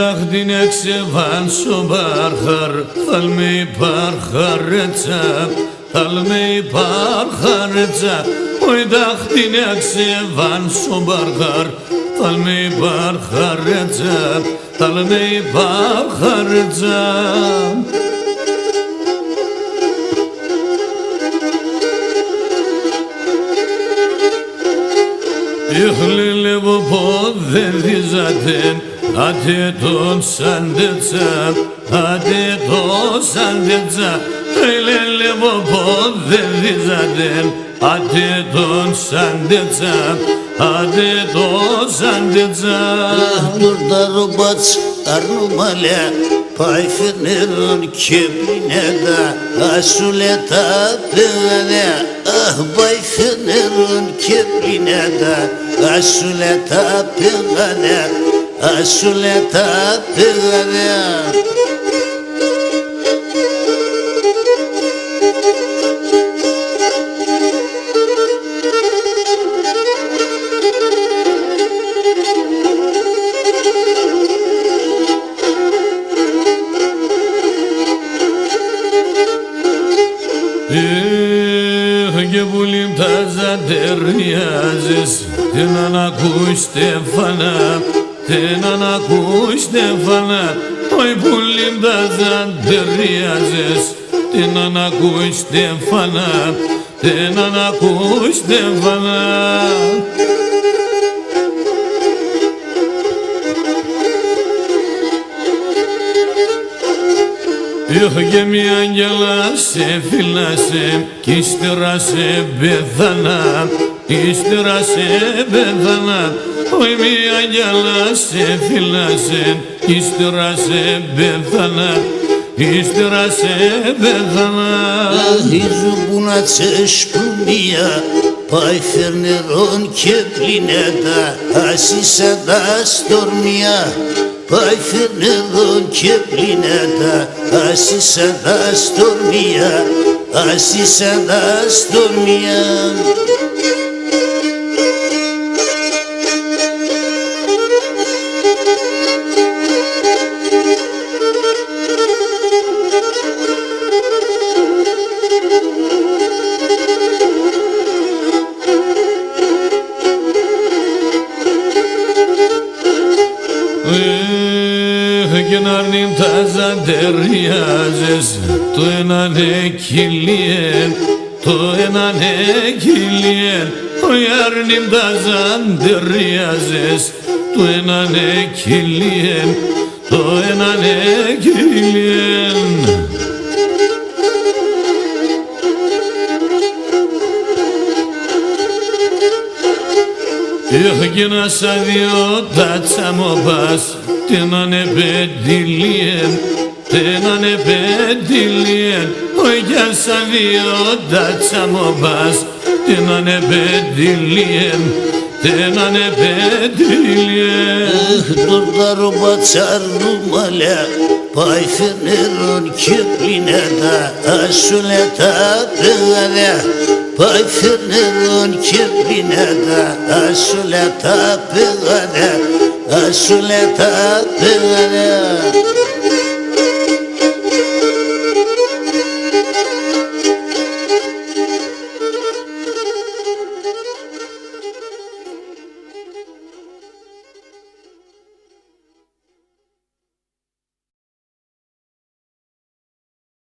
dahdin eksevan sobarhar Talmi parharetza Talmi parharetza Oy dahdin eksevan sobarhar Talmi parharetza Talmi parharetza Ihlili bu podvedi zaten Hadi don sendetsa Hadi don sendetsa Ihlili bu podvedi zaten Hadi don sendetsa Hadi don sendetsa Dur darubac arnumale Payfenirun kibine da Asuleta pevene Ah bayfenirun kibine da Asuleta pevene Asuleta pevene Gebulim taza deryazes Tenana kuş Stefana Tenana kuş Stefana Oy bulim taza deryazes Tenana kuş Stefana Tenana kuş Stefana Γεμί αγγέλα σε φυλάσε κι ύστερα σε πέθανα, ύστερα σε πέθανα. Όχι μη αγγέλα σε φυλάσε κι ύστερα σε πέθανα, ύστερα σε πέθανα. Αχίζου που να τσεσπούμια Παϊφερνερών και πληνέτα Ασίσα τα στορμιά Παϊφερνερών και πληνέτα Ασίσα τα στορμιά Ασίσα τα στορμιά Genarnim taza deryazes To enane kilien To enane kilien O yarnim taza deryazes To enane kilien To enane kilien Γινά σαν δυο τα τσαμοπάς Τένανε πεντήλιεν, τένανε πεντήλιεν Όχι κι σαν δυο τα τσαμοπάς Τένανε πεντήλιεν, τένανε πεντήλιεν Dur darubac arnumale Payfenirun kibrineda Asuleta pevene Payfenirun kibrineda Asuleta pevene Asuleta pevene